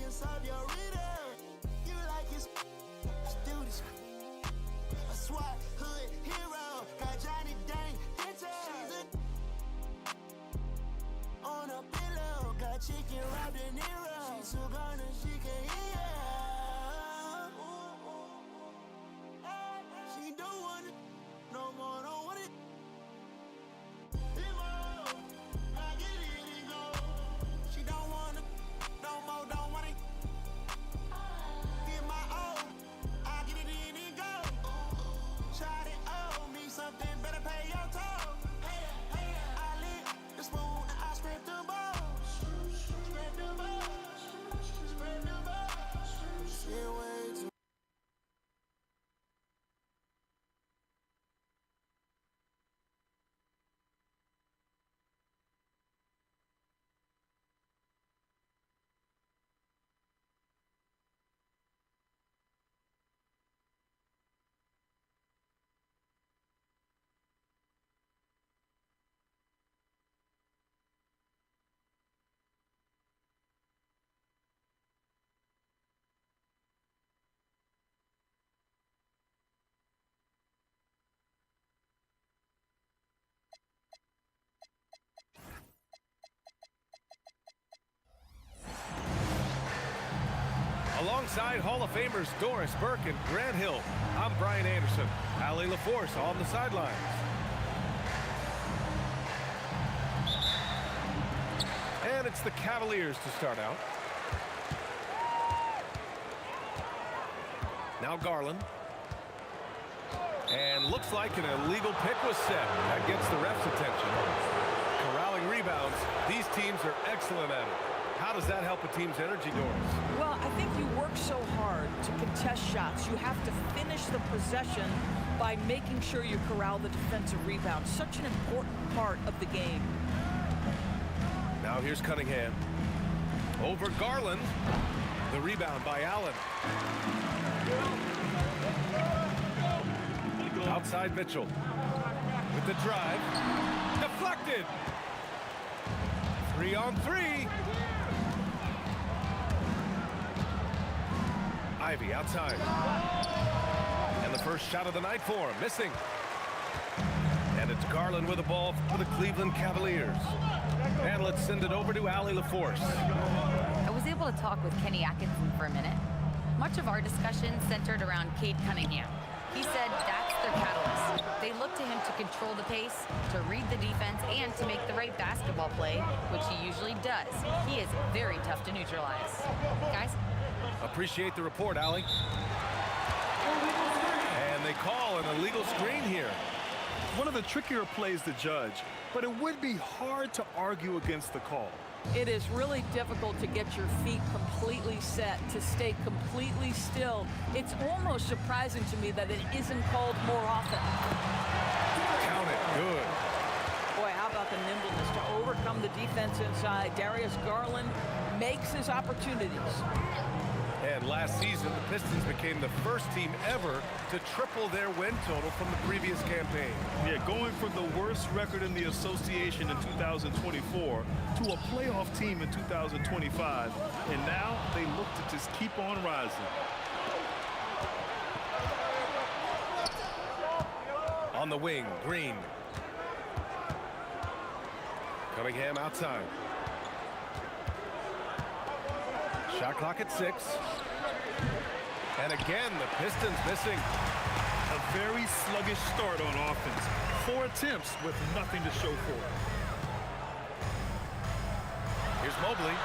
inside your rhythm. You like his let's do this. A SWAT hood hero, got Johnny Dang Dental. She's on a pillow, got chicken wrapped in Nero. She's so gonna, she can hear. She don't want it no more, don't want it. She don't want it no more, don't want it. Get my own, I get it in and go. Try to owe me something, better pay your toll. I lick the spoon and I scrape the balls. Scrape the balls, scrape the balls. She way too. Alongside Hall of Famers Doris Burke and Grant Hill, I'm Brian Anderson. Allie LaForce on the sidelines. And it's the Cavaliers to start out. Now Garland. And looks like an illegal pick was set. That gets the ref's attention. Corralling rebounds. These teams are excellent at it. How does that help a team's energy, Doris? Well, I think you work so hard to contest shots. You have to finish the possession by making sure you corral the defensive rebound. Such an important part of the game. Now here's Cunningham. Over Garland. The rebound by Allen. Outside Mitchell. With the drive. Deflected. 3-on-3. Ivy outside. And the first shot of the night for him, missing. And it's Garland with the ball for the Cleveland Cavaliers. And let's send it over to Allie LaForce. I was able to talk with Kenny Atkinson for a minute. Much of our discussion centered around Cade Cunningham. He said that's their catalyst. They look to him to control the pace, to read the defense, and to make the right basketball play, which he usually does. He is very tough to neutralize. Guys? Appreciate the report, Allie. And they call an illegal screen here. One of the trickier plays to judge, but it would be hard to argue against the call. It is really difficult to get your feet completely set, to stay completely still. It's almost surprising to me that it isn't called more often. Count it. Good. Boy, how about the nimbleness to overcome the defense inside. Darius Garland makes his opportunities. And last season, the Pistons became the first team ever to triple their win total from the previous campaign. Yeah, going from the worst record in the association in 2024 to a playoff team in 2025. And now they look to just keep on rising. On the wing, Green. Cunningham outside. Shot clock at 6. And again, the Pistons missing. A very sluggish start on offense. 4 attempts with nothing to show for it. Here's Mobley.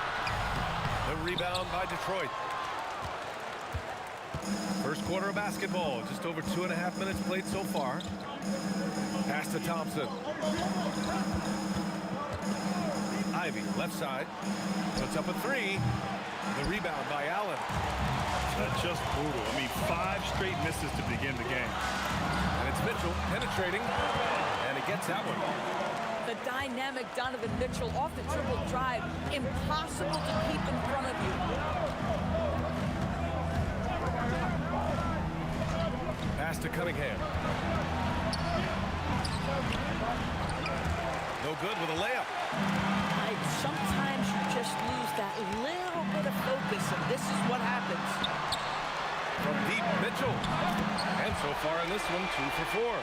The rebound by Detroit. First quarter of basketball. Just over 2.5 minutes played so far. Pass to Thompson. Ivy, left side. Puts up a 3. The rebound by Allen. Just brutal. I mean, 5 straight misses to begin the game. And it's Mitchell penetrating. And he gets that one. The dynamic Donovan Mitchell off the triple drive. Impossible to keep in front of you. Pass to Cunningham. No good with a layup. Sometimes you just lose that little bit of focus focus, and this is what happens. From deep, Mitchell. And so far in this one, 2 for 4.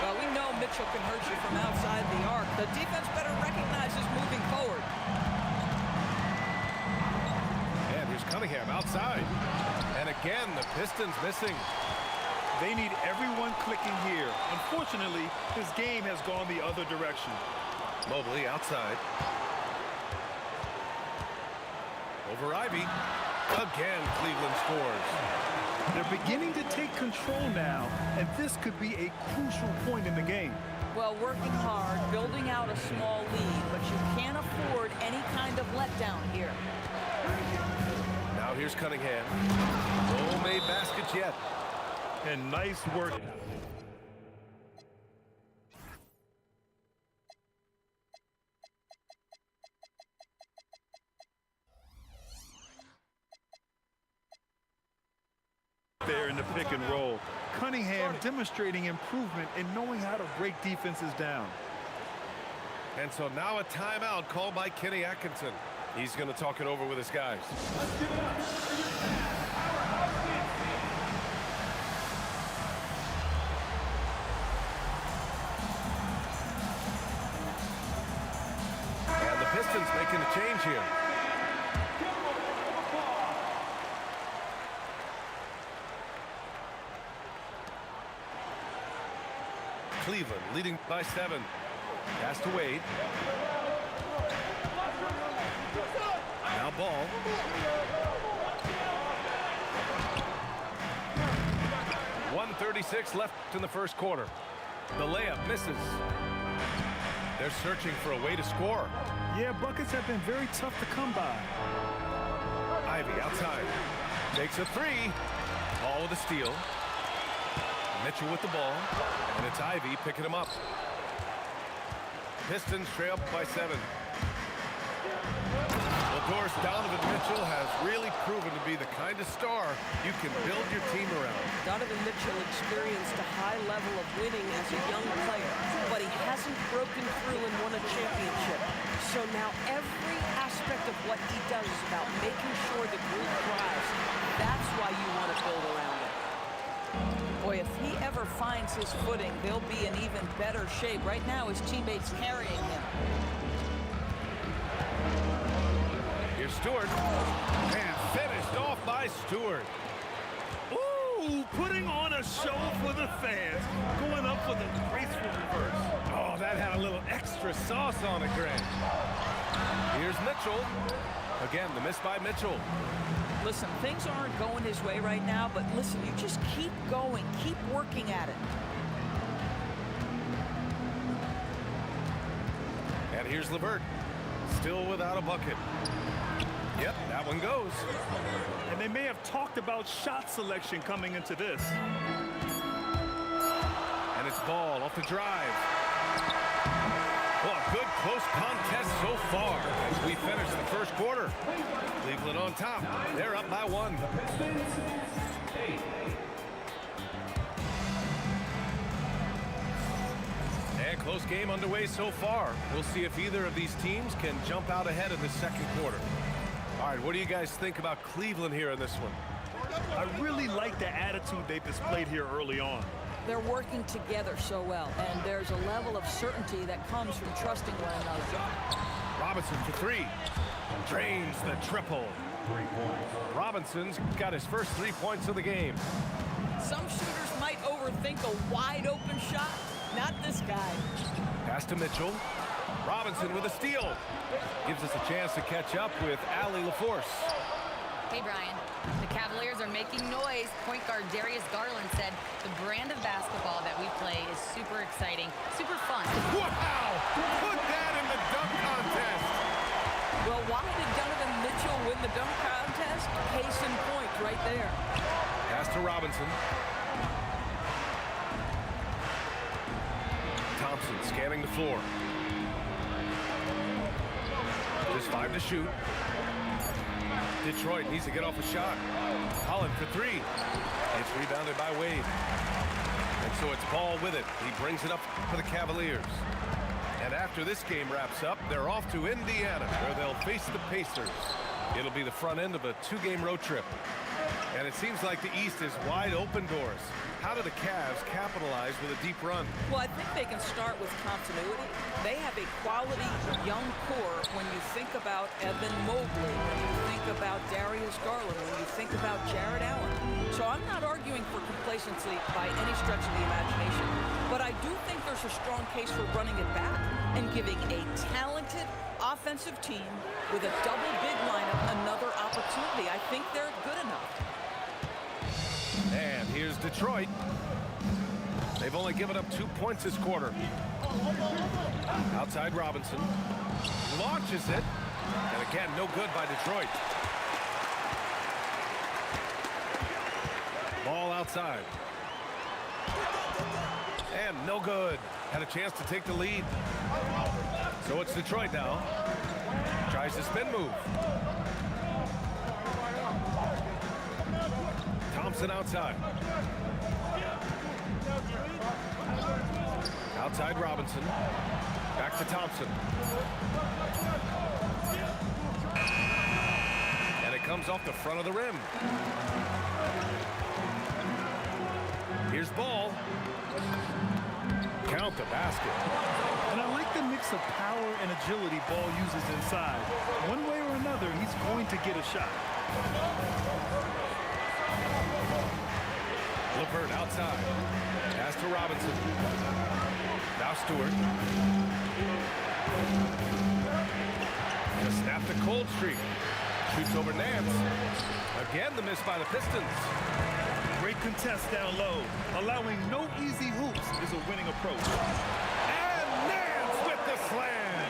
Well, we know Mitchell can hurt you from outside the arc. The defense better recognize his moving forward. And here's Cunningham outside. And again, the Pistons missing. They need everyone clicking here. Unfortunately, this game has gone the other direction. Mobley outside. Over Ivy. Again, Cleveland scores. They're beginning to take control now, and this could be a crucial point in the game. Well, working hard, building out a small lead, but you can't afford any kind of letdown here. Now here's Cunningham. No made baskets yet. And nice work. There in the pick and roll. Cunningham demonstrating improvement in knowing how to break defenses down. And so now a timeout called by Kenny Atkinson. He's going to talk it over with his guys. And the Pistons making a change here. Cleveland leading by 7. Pass to Wade. Now Ball. .136 left in the first quarter. The layup misses. They're searching for a way to score. Yeah, buckets have been very tough to come by. Ivy outside. Takes a 3. Ball with a steal. Mitchell with the ball. And it's Ivy picking him up. Pistons trail by 7. Well, Doris, Donovan Mitchell has really proven to be the kind of star you can build your team around. Donovan Mitchell experienced a high level of winning as a young player, but he hasn't broken through and won a championship. So now every aspect of what he does is about making sure the group thrives. That's why you want to build around him. Boy, if he ever finds his footing, they'll be in even better shape. Right now, his teammates carrying him. Here's Stewart. And finished off by Stewart. Ooh, putting on a show for the fans. Going up with a graceful reverse. Oh, that had a little extra sauce on it, Grant. Here's Mitchell. Again, the miss by Mitchell. Listen, things aren't going his way right now, but listen, you just keep going, keep working at it. And here's LeVert, still without a bucket. Yep, that one goes. And they may have talked about shot selection coming into this. And it's Ball off the drive. Well, a good close contest so far as we finish the first quarter. Cleveland on top. They're up by 1. And close game underway so far. We'll see if either of these teams can jump out ahead in the second quarter. All right, what do you guys think about Cleveland here in this one? I really like the attitude they displayed here early on. They're working together so well, and there's a level of certainty that comes from trusting one another. Robinson for 3. Drains the triple. Robinson's got his first 3 points of the game. Some shooters might overthink a wide open shot. Not this guy. Pass to Mitchell. Robinson with a steal. Gives us a chance to catch up with Allie LaForce. Hey, Brian. The Cavaliers are making noise. Point guard Darius Garland said the brand of basketball that we play is super exciting, super fun. Wow! Put that in the dunk contest. Well, why did Donovan Mitchell win the dunk contest? Case in point right there. Pass to Robinson. Thompson scanning the floor. Just 5 to shoot. Detroit needs to get off a shot. Holland for 3. It's rebounded by Wade. And so it's Ball with it. He brings it up for the Cavaliers. And after this game wraps up, they're off to Indiana, where they'll face the Pacers. It'll be the front end of a 2-game road trip. And it seems like the East is wide open doors. How do the Cavs capitalize with a deep run? Well, I think they can start with continuity. They have a quality young core when you think about Evan Mobley, when you think about Darius Garland, when you think about Jared Allen. So I'm not arguing for complacency by any stretch of the imagination, but I do think there's a strong case for running it back and giving a talented offensive team with a double big lineup another opportunity. I think they're good enough. And here's Detroit. They've only given up 2 points this quarter. Outside Robinson. Launches it. And again, no good by Detroit. Ball outside. And no good. Had a chance to take the lead. So it's Detroit now. Tries the spin move. Thompson outside. Outside Robinson. Back to Thompson. And it comes off the front of the rim. Here's Ball. Count the basket. And I like the mix of power and agility Ball uses inside. One way or another, he's going to get a shot. LeVert outside. Pass to Robinson. Now Stewart. To snap the cold streak. Shoots over Nance. Again, the miss by the Pistons. Great contest down low. Allowing no easy hoops is a winning approach. And Nance with the slam.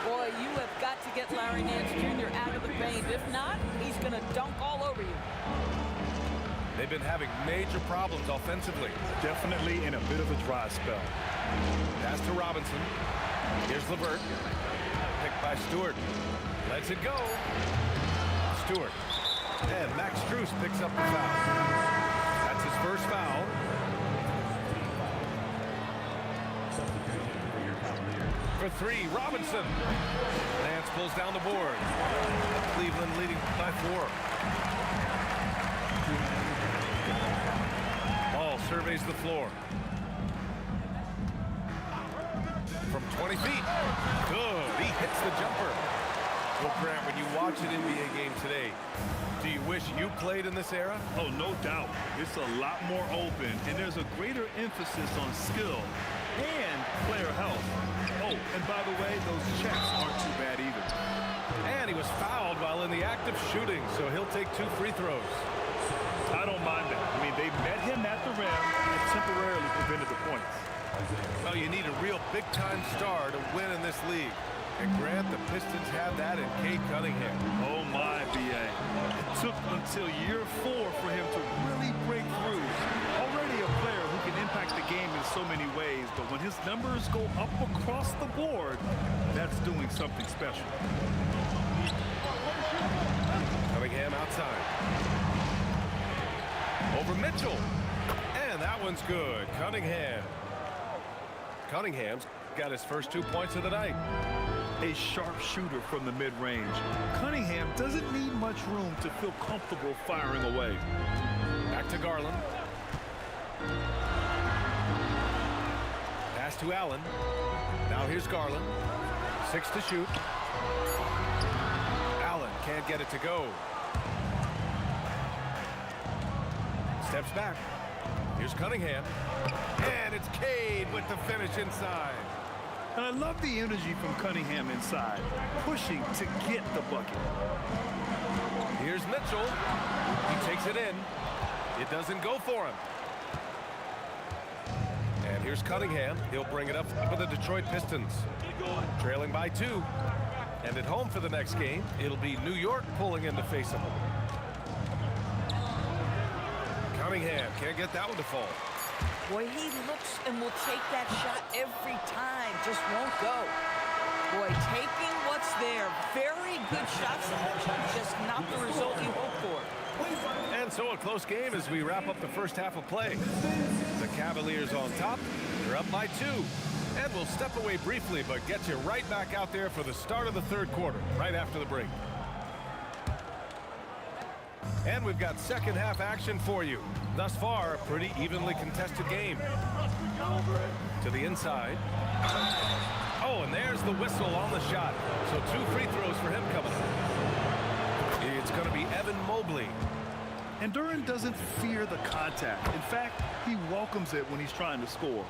Boy, you have got to get Larry Nance Jr. out of the paint. If not, he's going to dunk all over you. They've been having major problems offensively. Definitely in a bit of a dry spell. Pass to Robinson. Here's LeVert. Picked by Stewart. Lets it go. Stewart. And Max Strus picks up the foul. That's his first foul. For 3, Robinson. Nance pulls down the board. Cleveland leading by 4. Ball surveys the floor. From 20 feet. Good. He hits the jumper. Well, Grant, when you watch an NBA game today, do you wish you played in this era? Oh, no doubt. It's a lot more open, and there's a greater emphasis on skill and player health. Oh, and by the way, those checks aren't too bad either. And he was fouled while in the act of shooting, so he'll take 2 free throws. I don't mind that. I mean, they met him at the rim and temporarily prevented the points. Well, you need a real big-time star to win in this league. And Grant, the Pistons have that in Cade Cunningham. Oh, my, B.A. It took until year 4 for him to really break through. Already a player who can impact the game in so many ways, but when his numbers go up across the board, that's doing something special. Cunningham outside. Over Mitchell. And that one's good. Cunningham's got his first 2 points of the night. A sharp shooter from the mid-range. Cunningham doesn't need much room to feel comfortable firing away. Back to Garland. Pass to Allen. Now here's Garland. 6 to shoot. Allen can't get it to go. Steps back. Here's Cunningham. And it's Cade with the finish inside. And I love the energy from Cunningham inside, pushing to get the bucket. Here's Mitchell. He takes it in. It doesn't go for him. And here's Cunningham. He'll bring it up for the Detroit Pistons. Trailing by 2. And at home for the next game, it'll be New York pulling in to face them. Cunningham can't get that one to fall. Boy, he looks and will take that shot every time. Just won't go. Boy, taking what's there. Very good shot selection. Just not the result you hope for. And so a close game as we wrap up the first half of play. The Cavaliers on top. They're up by 2. And we'll step away briefly, but get you right back out there for the start of the third quarter, right after the break. And we've got second half action for you. Thus far, a pretty evenly contested game. To the inside. Oh, and there's the whistle on the shot. So 2 free throws for him coming up. It's going to be Evan Mobley. And Duran doesn't fear the contact. In fact, he welcomes it when he's trying to score.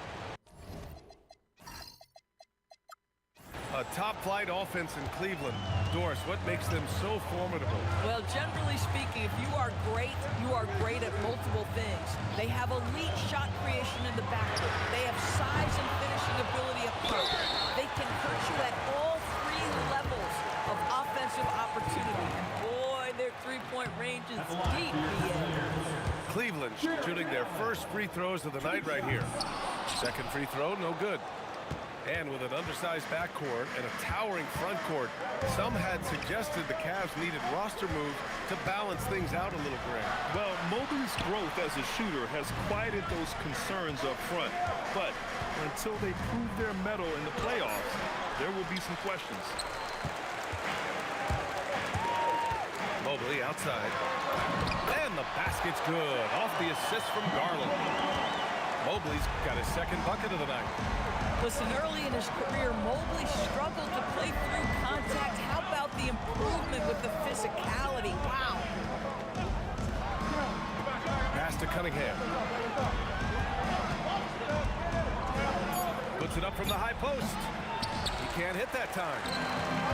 A top-flight offense in Cleveland. Doris, what makes them so formidable? Well, generally speaking, if you are great at multiple things. They have elite shot creation in the backcourt. They have size and finishing ability up front. They can hurt you at all 3 levels of offensive opportunity. And boy, their three-point range is deep. Cleveland shooting their first free throws of the night right here. Second free throw, no good. And with an undersized backcourt and a towering front court, some had suggested the Cavs needed roster moves to balance things out a little, Grant. Well, Mobley's growth as a shooter has quieted those concerns up front. But until they prove their mettle in the playoffs, there will be some questions. Mobley outside. And the basket's good. Off the assist from Garland. Mobley's got his second bucket of the night. Listen, early in his career, Mobley struggled to play through contact. How about the improvement with the physicality? Wow. Pass to Cunningham. Puts it up from the high post. He can't hit that time.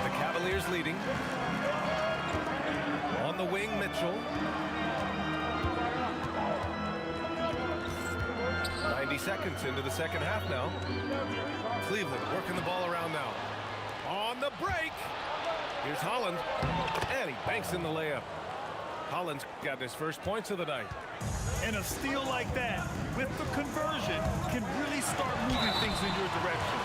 The Cavaliers leading. On the wing, Mitchell. 90 seconds into the second half now. Cleveland working the ball around now. On the break. Here's Holland. And he banks in the layup. Holland's got his first points of the night. And a steal like that, with the conversion, can really start moving things in your direction.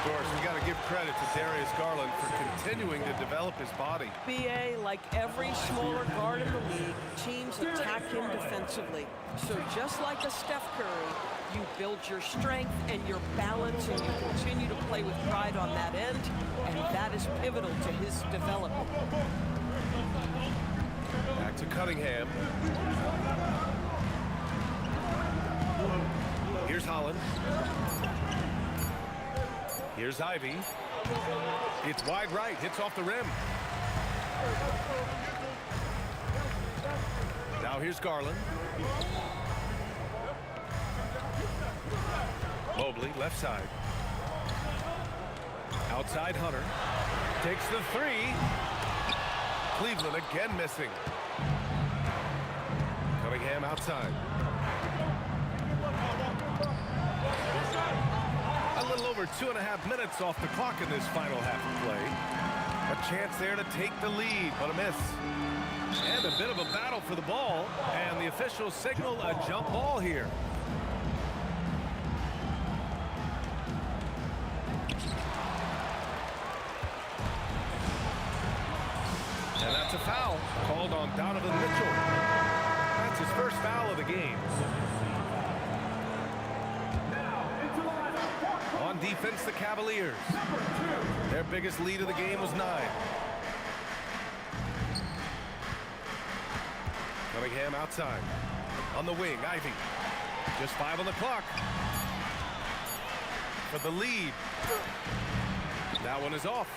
Of course, we got to give credit to Darius Garland for continuing to develop his body. BA, like every smaller guard in the league, teams attack him defensively. So just like a Steph Curry, you build your strength and your balance, and you continue to play with pride on that end, and that is pivotal to his development. Back to Cunningham. Here's Holland. Here's Ivy. It's wide right, hits off the rim. Now here's Garland. Mobley, left side. Outside Hunter. Takes the 3. Cleveland again missing. Cunningham outside. A little over 2.5 minutes off the clock in this final half of play. A chance there to take the lead, but a miss. And a bit of a battle for the ball, and the officials signal a jump ball here. And that's a foul called on Donovan Mitchell. That's his first foul of the game. On defense, the Cavaliers. Their biggest lead of the game was 9. Cunningham outside. On the wing, Ivy. Just 5 on the clock. For the lead. That one is off.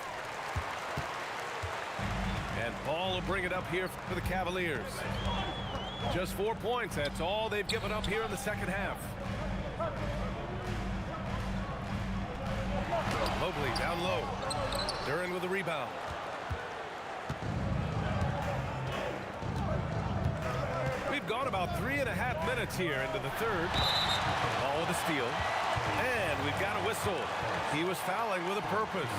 And Ball will bring it up here for the Cavaliers. Just 4 points. That's all they've given up here in the second half. Mobley down low. Duran with a rebound. We've gone about 3.5 minutes here into the third. Ball with a steal. And we've got a whistle. He was fouling with a purpose.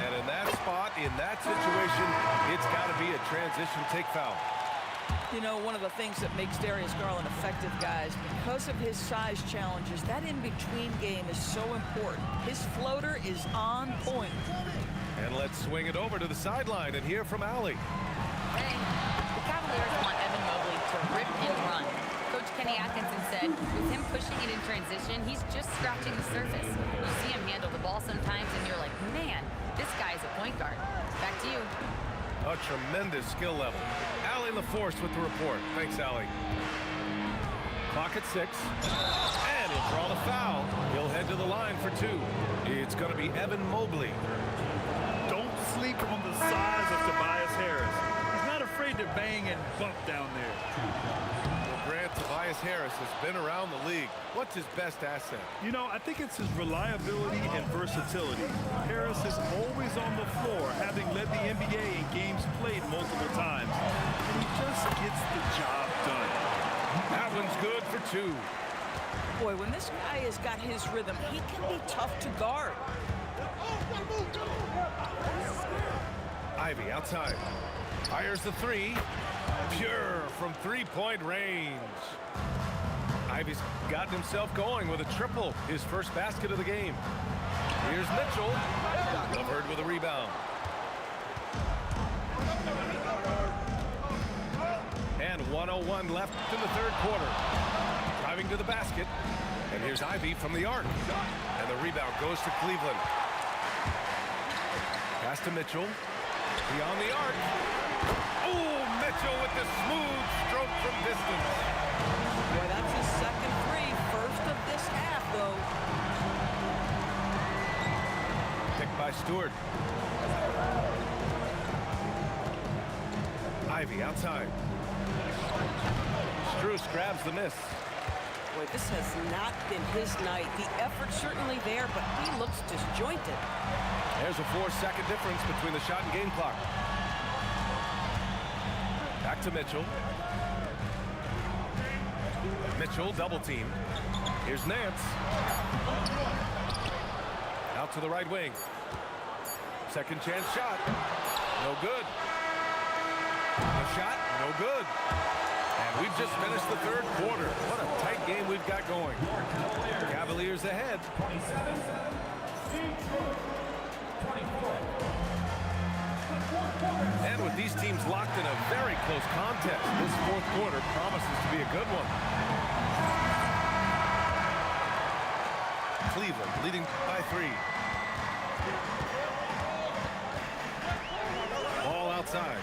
And in that spot, in that situation, it's got to be a transition take foul. You know, one of the things that makes Darius Garland effective, guys, because of his size challenges, that in-between game is so important. His floater is on point. And let's swing it over to the sideline and hear from Allie. Hey, the Cavaliers want Evan Mobley to rip and run. Coach Kenny Atkinson said with him pushing it in transition, he's just scratching the surface. You see him handle the ball sometimes, and you're like, man, this guy's a point guard. Back to you. A tremendous skill level. Allie LaForce with the report. Thanks, Allie. Clock at 6. And he'll draw the foul. He'll head to the line for 2. It's going to be Evan Mobley. Don't sleep on the size of Tobias Harris. He's not afraid to bang and bump down there. Well, Grant, Tobias Harris has been around the league. What's his best asset? You know, I think it's his reliability and versatility. Harris is always on the floor, having led the NBA in games played multiple times. And he just gets the job done. That one's good for 2. Boy, when this guy has got his rhythm, he can be tough to guard. Ivy outside. Fires the 3. Pure from three-point range. Ivy's gotten himself going with a triple. His first basket of the game. Here's Mitchell. Covered with a rebound. And 1:01 left in the third quarter. Driving to the basket. And here's Ivy from the arc. And the rebound goes to Cleveland. Pass to Mitchell. Beyond the arc. Oh, Mitchell with the smooth stroke from distance. Boy, that's his second 3. First of this half, though. Picked by Stewart. Ivy outside. Strus grabs the miss. Boy, this has not been his night. The effort's certainly there, but he looks disjointed. There's a 4-second difference between the shot and game clock. Back to Mitchell. Mitchell double team. Here's Nance. Out to the right wing. Second chance shot. No good. The shot, no good. And we've just finished the third quarter. What a tight game we've got going. Cavaliers ahead. And with these teams locked in a very close contest, this fourth quarter promises to be a good one. Cleveland leading by 3. Ball outside.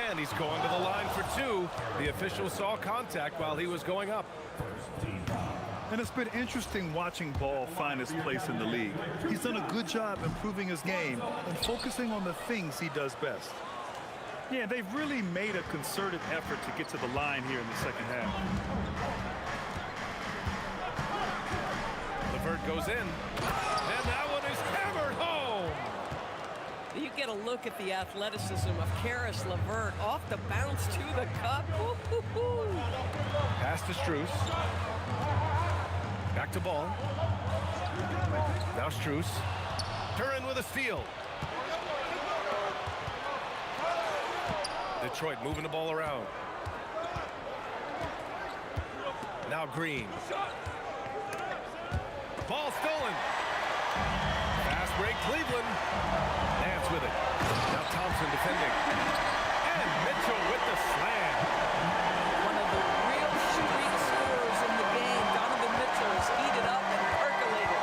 And he's going to the line for 2. The official saw contact while he was going up. And it's been interesting watching Ball find his place in the league. He's done a good job improving his game and focusing on the things he does best. Yeah, they've really made a concerted effort to get to the line here in the second half. LeVert goes in. And that one is hammered home. You get a look at the athleticism of Karis LeVert off the bounce to the cup. Woo-hoo-hoo. Pass to Strus. Back to Ball. Now Strus. Duren with a steal. Detroit moving the ball around. Now Green. Ball stolen. Fast break Cleveland. Nance with it. Now Thompson defending. And Mitchell with the slam. One of the real street scorers in the game. Donovan Mitchell is heated up and percolated.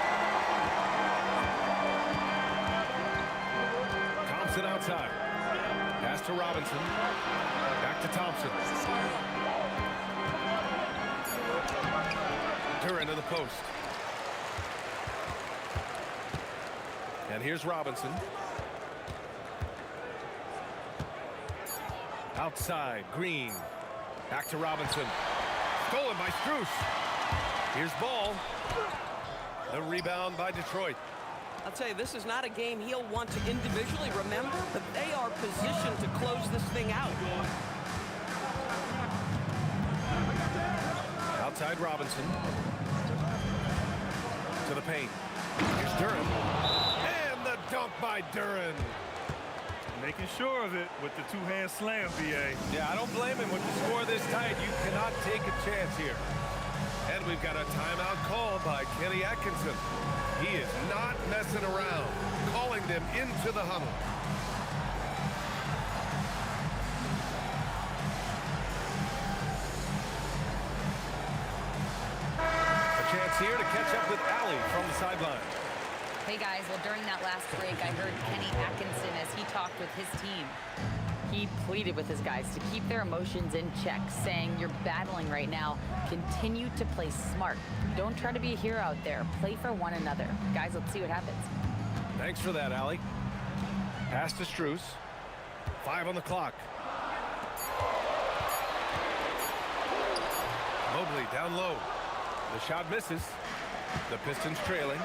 Thompson outside. Pass to Robinson. Back to Thompson. Duren to the post. And here's Robinson. Outside, Green. Back to Robinson. Stolen by Strus. Here's Ball. The rebound by Detroit. I'll tell you, this is not a game he'll want to individually remember, but they are positioned to close this thing out. Outside Robinson. To the paint. Here's Duren. And the dunk by Duren. Making sure of it with the two-hand slam, B.A. Yeah, I don't blame him. With the score this tight, you cannot take a chance here. And we've got a timeout call by Kenny Atkinson. He is not messing around, calling them into the huddle. A chance here to catch up with Allie from the sideline. Hey guys, well during that last break, I heard Kenny Atkinson as he talked with his team. He pleaded with his guys to keep their emotions in check, saying, you're battling right now. Continue to play smart. Don't try to be a hero out there. Play for one another. Guys, let's see what happens. Thanks for that, Allie. Pass to Strus. 5 on the clock. Mobley down low. The shot misses. The Pistons trailing.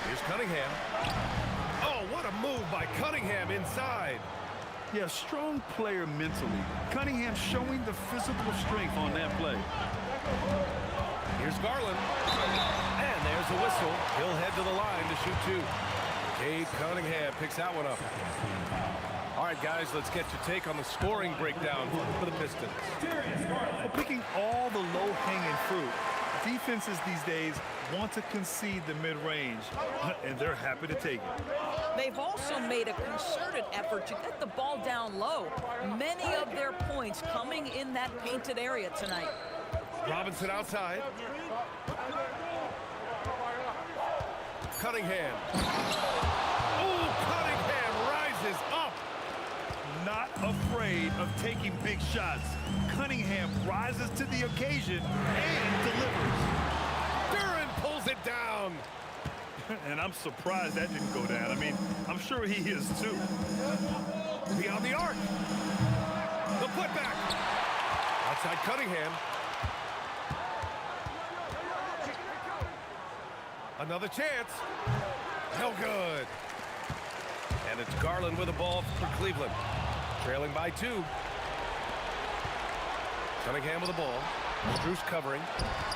Here's Cunningham. Oh, what a move by Cunningham inside. Yeah, strong player mentally. Cunningham showing the physical strength on that play. Here's Garland. And there's the whistle. He'll head to the line to shoot 2. Cade Cunningham picks that one up. All right, guys, let's get your take on the scoring breakdown for the Pistons. Well, picking all the low-hanging fruit. Defenses these days want to concede the mid-range, and they're happy to take it. They've also made a concerted effort to get the ball down low. Many of their points coming in that painted area tonight. Robinson outside. Cunningham. Oh, Cunningham rises up. Not afraid of taking big shots. Cunningham rises to the occasion and delivers. Duren pulls it down. And I'm surprised that didn't go down. I mean, I'm sure he is too. Beyond the arc. The putback. Outside Cunningham. Another chance. No good. And it's Garland with the ball for Cleveland. Trailing by 2. Cunningham with the ball. Strus covering.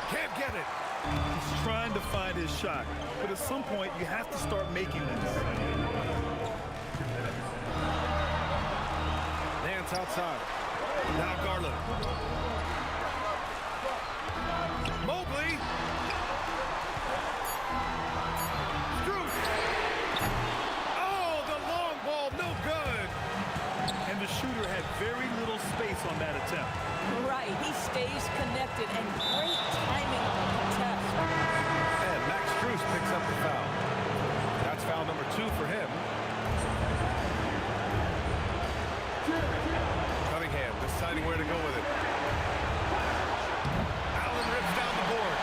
Can't get it. He's trying to find his shot, but at some point you have to start making this. Nance outside. Now Garland. Mobley. Strus. Oh, the long ball, no good. And the shooter had very little space on that attempt. Right, he stays connected and great timing on the contest. And Max Strus picks up the foul. That's foul number 2 for him. Cunningham deciding where to go with it. Allen rips down the board.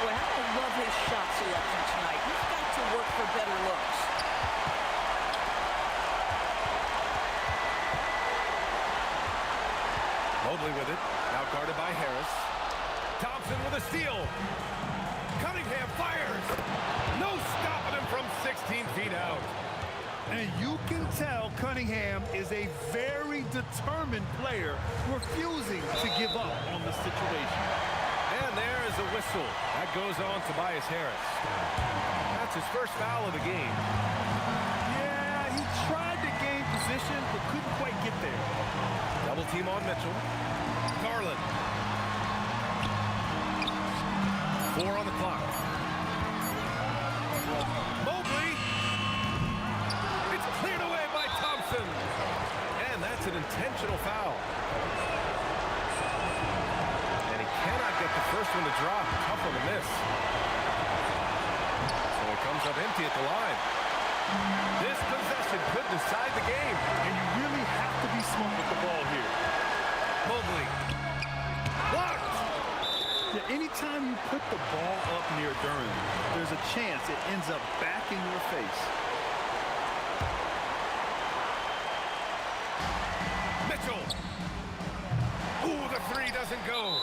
Well, I love his shot selection tonight. He's got to work for better looks. Mobley with it. Now guarded by Harris. Thompson with a steal. Cunningham fires. No stopping him from 16 feet out. And you can tell Cunningham is a very determined player, refusing to give up on the situation. And there is a whistle. That goes on Tobias Harris. That's his first foul of the game. Yeah, he tried to gain position, but couldn't quite get there. Double team on Mitchell. Garland. 4 on the clock. Mobley. It's cleared away by Thompson. And that's an intentional foul. And he cannot get the first one to drop. Tough one to miss. So it comes up empty at the line. This possession could decide the game. And you really have to be smart with the ball here. Mobley. Blocked. Yeah, anytime you put the ball up near Duren, there's a chance it ends up back in your face. Mitchell. Ooh, the 3 doesn't go.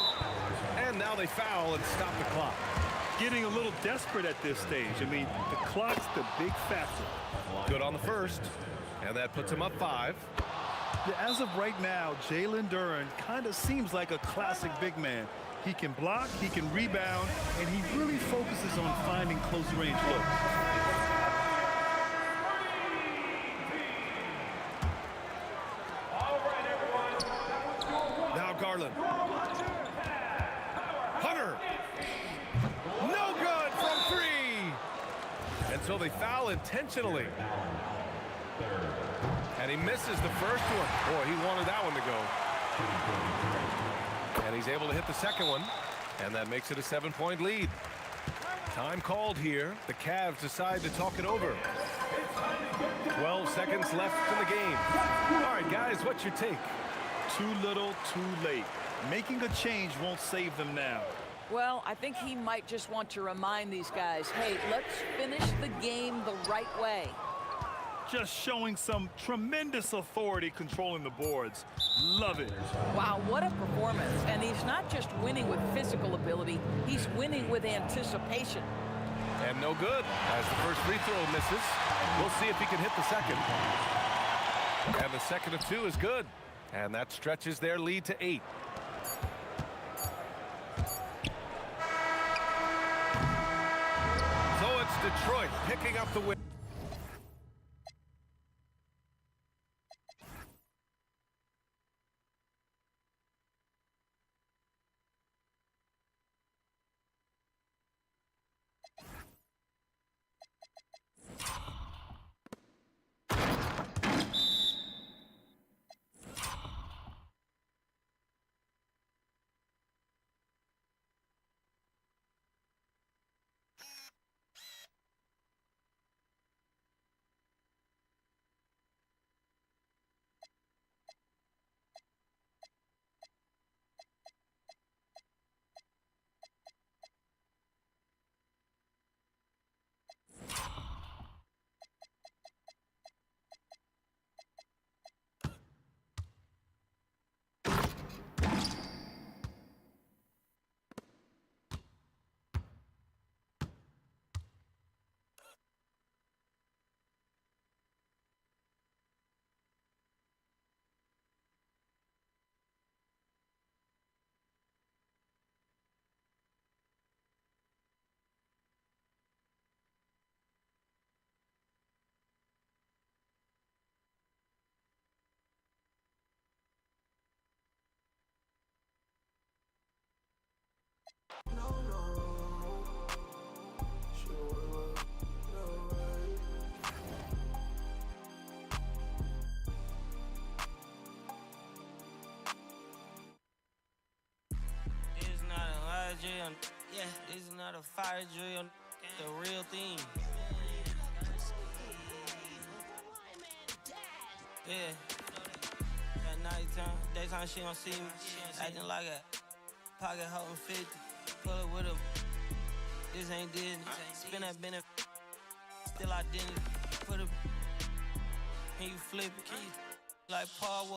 And now they foul and stop the clock. Getting a little desperate at this stage. I mean, the clock's the big factor. Good on the first. And that puts him up 5. Yeah, as of right now, Jalen Duren kind of seems like a classic big man. He can block, he can rebound, and he really focuses on finding close-range looks. Now Garland. Hunter. No good from 3. And so they foul intentionally. And he misses the first one. Boy, he wanted that one to go. And he's able to hit the second one. And that makes it a 7-point lead. Time called here. The Cavs decide to talk it over. 12 seconds left in the game. All right, guys, what's your take? Too little, too late. Making a change won't save them now. Well, I think he might just want to remind these guys, hey, let's finish the game the right way. Just showing some tremendous authority controlling the boards. Love it. Wow, what a performance. And he's not just winning with physical ability, he's winning with anticipation. And no good, as the first free throw misses. We'll see if he can hit the second. And the second of two is good. And that stretches their lead to 8. So it's Detroit picking up the win. Drill. Yeah, this is not a fire drill, the real thing. Yeah, at nighttime, daytime she don't see me, acting like a pocket holding 50. Pull it with a, this ain't Disney. Spin that benefit, still identity. Put a, can you flip it? Like Paul